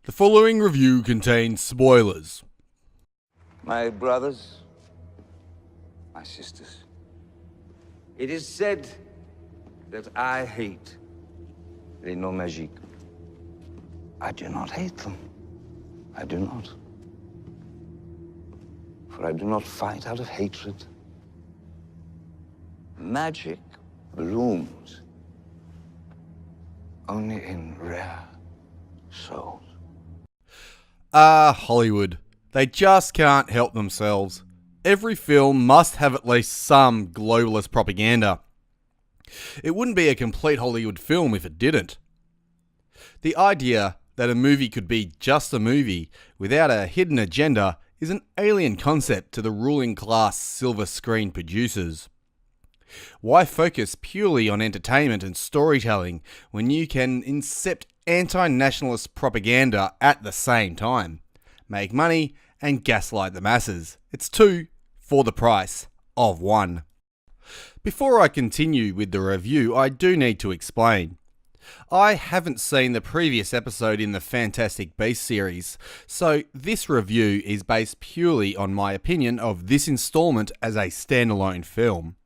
The following review contains spoilers. My brothers, my sisters, it is said that I hate les noms magiques. I do not hate them. I do not. For I do not fight out of hatred. Magic blooms only in rare souls. Hollywood. They just can't help themselves. Every film must have at least some globalist propaganda. It wouldn't be a complete Hollywood film if it didn't. The idea that a movie could be just a movie without a hidden agenda is an alien concept to the ruling class silver screen producers. Why focus purely on entertainment and storytelling when you can incept anti-nationalist propaganda at the same time? Make money and gaslight the masses. It's two for the price of one. Before I continue with the review, I do need to explain. I haven't seen the previous episode in the Fantastic Beasts series, so this review is based purely on my opinion of this installment as a standalone film.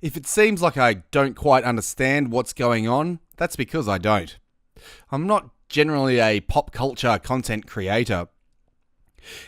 If it seems like I don't quite understand what's going on, that's because I don't. I'm not generally a pop culture content creator.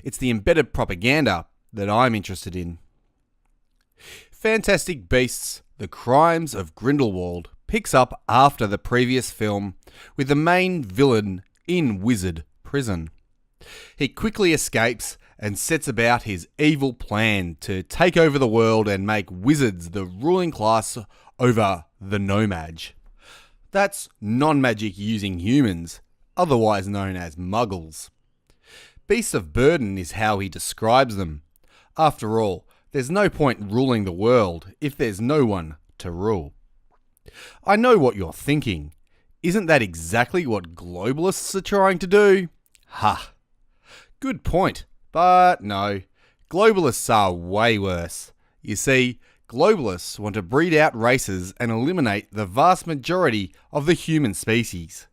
It's the embedded propaganda that I'm interested in. Fantastic Beasts: The Crimes of Grindelwald picks up after the previous film with the main villain in wizard prison. He quickly escapes and sets about his evil plan to take over the world and make wizards the ruling class over the no-maj. That's non-magic using humans, otherwise known as muggles. Beasts of burden is how he describes them. After all, there's no point ruling the world if there's no one to rule. I know what you're thinking. Isn't that exactly what globalists are trying to do? Ha! Good point, but no. Globalists are way worse. You see, globalists want to breed out races and eliminate the vast majority of the human species.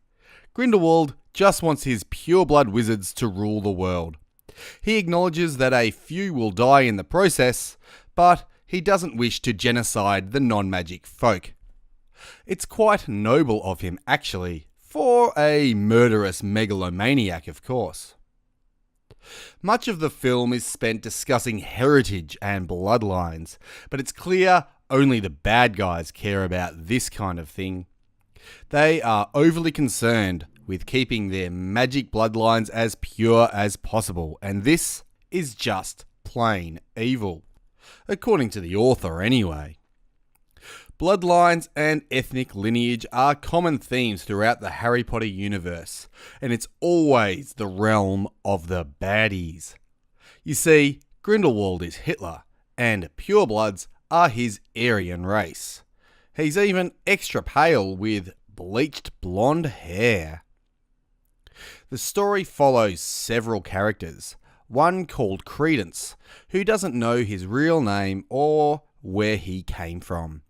Grindelwald just wants his pure-blood wizards to rule the world. He acknowledges that a few will die in the process, but he doesn't wish to genocide the non-magic folk. It's quite noble of him, actually, for a murderous megalomaniac, of course. Much of the film is spent discussing heritage and bloodlines, but it's clear only the bad guys care about this kind of thing. They are overly concerned with keeping their magic bloodlines as pure as possible, and this is just plain evil. According to the author, anyway. Bloodlines and ethnic lineage are common themes throughout the Harry Potter universe, and it's always the realm of the baddies. You see, Grindelwald is Hitler, and purebloods are his Aryan race. He's even extra pale with bleached blonde hair. The story follows several characters, one called Credence, who doesn't know his real name or where he came from.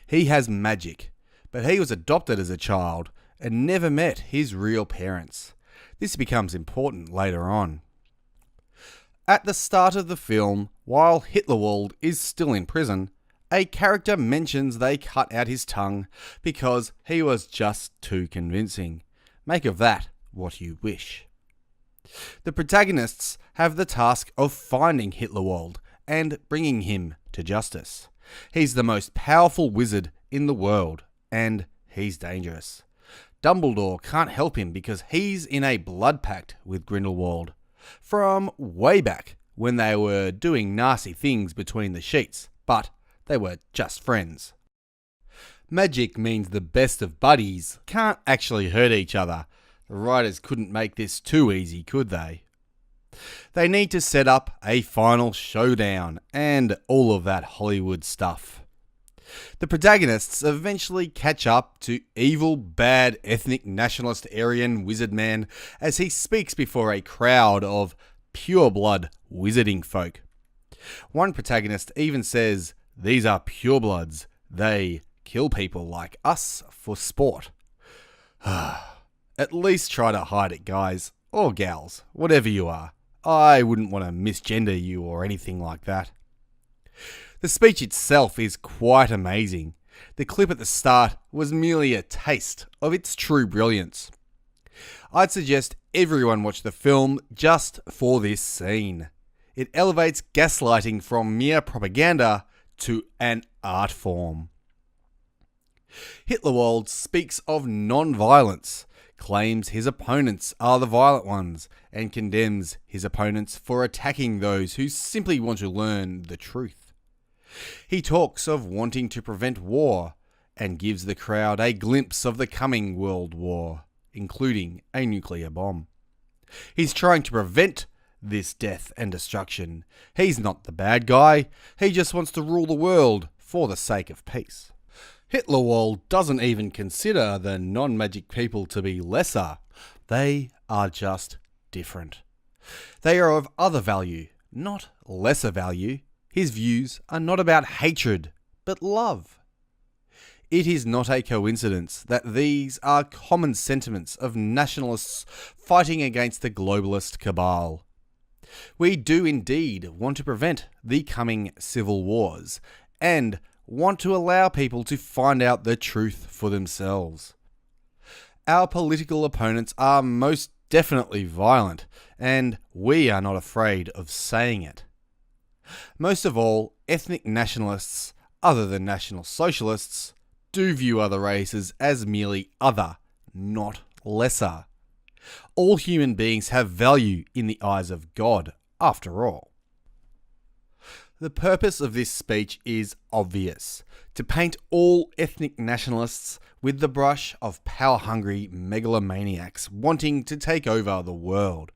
He has magic, but he was adopted as a child and never met his real parents. This becomes important later on. At the start of the film, while Hitlerwald is still in prison, a character mentions they cut out his tongue because he was just too convincing. Make of that what you wish. The protagonists have the task of finding Hitlerwald and bringing him to justice. He's the most powerful wizard in the world, and he's dangerous. Dumbledore can't help him because he's in a blood pact with Grindelwald from way back when they were doing nasty things between the sheets, but they were just friends. Magic means the best of buddies can't actually hurt each other. The writers couldn't make this too easy, could they? They need to set up a final showdown and all of that Hollywood stuff. The protagonists eventually catch up to evil, bad, ethnic nationalist Aryan wizard man as he speaks before a crowd of pure-blood wizarding folk. One protagonist even says, "These are purebloods. They kill people like us for sport." At least try to hide it, guys. or gals, whatever you are. I wouldn't want to misgender you or anything like that. The speech itself is quite amazing. The clip at the start was merely a taste of its true brilliance. I'd suggest everyone watch the film just for this scene. It elevates gaslighting from mere propaganda to an art form. Hitlerwald speaks of non-violence, claims his opponents are the violent ones, and condemns his opponents for attacking those who simply want to learn the truth. He talks of wanting to prevent war, and gives the crowd a glimpse of the coming world war, including a nuclear bomb. He's trying to prevent this death and destruction. He's not the bad guy, he just wants to rule the world for the sake of peace. Hitlerwald doesn't even consider the non-magic people to be lesser. They are just different. They are of other value, not lesser value. His views are not about hatred, but love. It is not a coincidence that these are common sentiments of nationalists fighting against the globalist cabal. We do indeed want to prevent the coming civil wars, and want to allow people to find out the truth for themselves. Our political opponents are most definitely violent, and we are not afraid of saying it. Most of all, ethnic nationalists, other than National Socialists, do view other races as merely other, not lesser. All human beings have value in the eyes of God, after all. The purpose of this speech is obvious: to paint all ethnic nationalists with the brush of power-hungry megalomaniacs wanting to take over the world.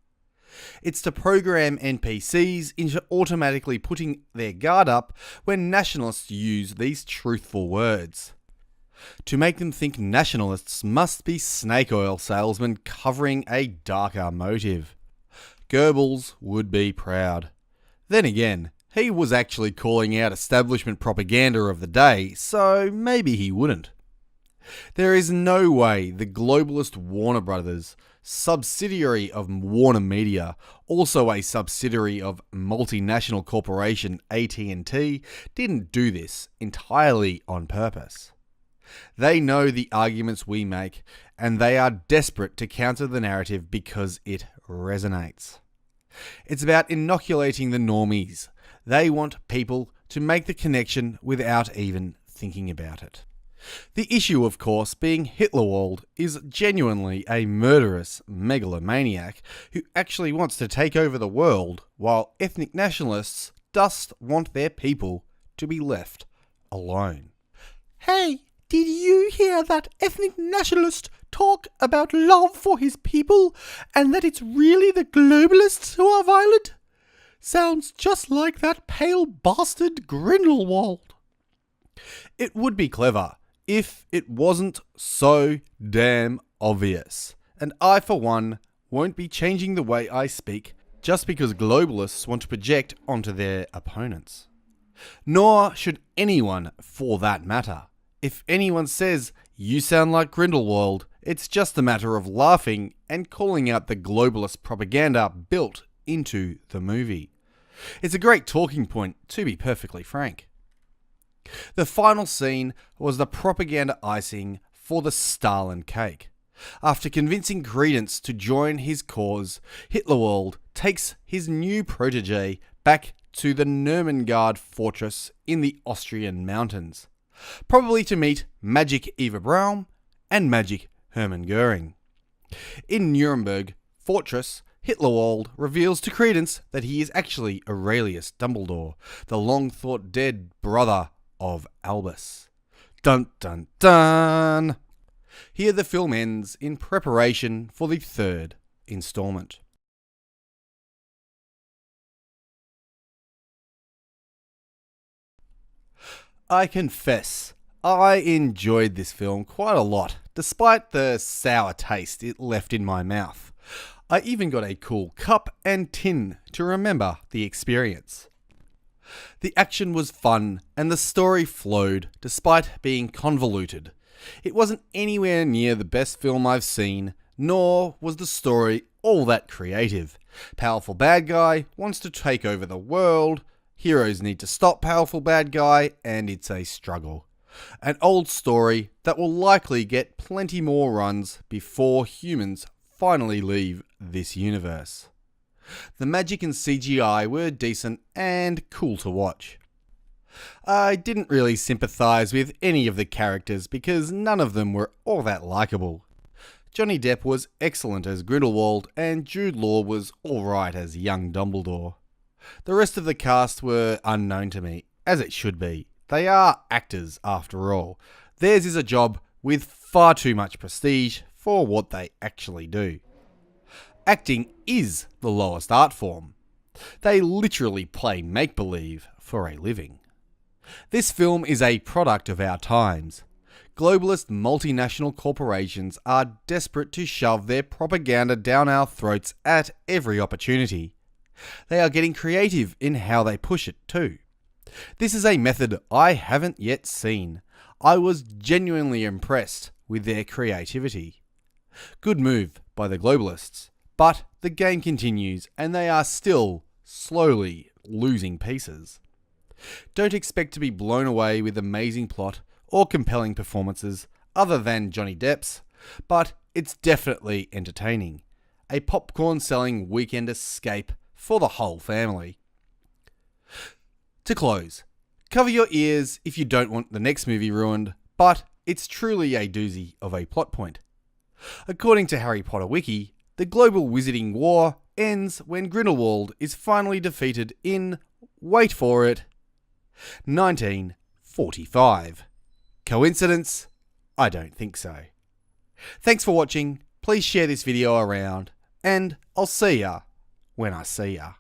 It's to program NPCs into automatically putting their guard up when nationalists use these truthful words. To make them think nationalists must be snake oil salesmen covering a darker motive. Goebbels would be proud. Then again, he was actually calling out establishment propaganda of the day, so maybe he wouldn't. There is no way the globalist Warner Brothers, subsidiary of Warner Media, also a subsidiary of multinational corporation AT&T, didn't do this entirely on purpose. They know the arguments we make, and they are desperate to counter the narrative because it resonates. It's about inoculating the normies. They want people to make the connection without even thinking about it. The issue, of course, being Hitlerwald is genuinely a murderous megalomaniac who actually wants to take over the world, while ethnic nationalists just want their people to be left alone. Hey, did you hear that ethnic nationalist talk about love for his people, and that it's really the globalists who are violent? Sounds just like that pale bastard Grindelwald. It would be clever if it wasn't so damn obvious. And I, for one, won't be changing the way I speak just because globalists want to project onto their opponents. Nor should anyone, for that matter. If anyone says, you sound like Grindelwald, it's just a matter of laughing and calling out the globalist propaganda built into the movie. It's a great talking point, to be perfectly frank. The final scene was the propaganda icing for the Stalin cake. After convincing Credence to join his cause, Hitlerwald takes his new protege back to the Nuremberg fortress in the Austrian mountains, probably to meet Magic Eva Braun and Magic Hermann Goering. In Nuremberg fortress, Hitlerwald reveals to Credence that he is actually Aurelius Dumbledore, the long-thought-dead brother of Albus. Dun dun dun! Here the film ends in preparation for the third installment. I confess, I enjoyed this film quite a lot, despite the sour taste it left in my mouth. I even got a cool cup and tin to remember the experience. The action was fun and the story flowed despite being convoluted. It wasn't anywhere near the best film I've seen, nor was the story all that creative. Powerful bad guy wants to take over the world, heroes need to stop powerful bad guy, and it's a struggle. An old story that will likely get plenty more runs before humans finally leave this universe. The magic and CGI were decent and cool to watch. I didn't really sympathise with any of the characters because none of them were all that likeable. Johnny Depp was excellent as Grindelwald and Jude Law was alright as young Dumbledore. The rest of the cast were unknown to me, as it should be. They are actors after all. Theirs is a job with far too much prestige for what they actually do. Acting is the lowest art form. They literally play make-believe for a living. This film is a product of our times. Globalist multinational corporations are desperate to shove their propaganda down our throats at every opportunity. They are getting creative in how they push it too. This is a method I haven't yet seen. I was genuinely impressed with their creativity. Good move by the globalists, but the game continues and they are still slowly losing pieces. Don't expect to be blown away with amazing plot or compelling performances other than Johnny Depp's, but it's definitely entertaining. A popcorn-selling weekend escape for the whole family. To close, cover your ears if you don't want the next movie ruined, but it's truly a doozy of a plot point. According to Harry Potter Wiki, the global wizarding war ends when Grindelwald is finally defeated in, wait for it, 1945. Coincidence? I don't think so. Thanks for watching, please share this video around, and I'll see ya when I see ya.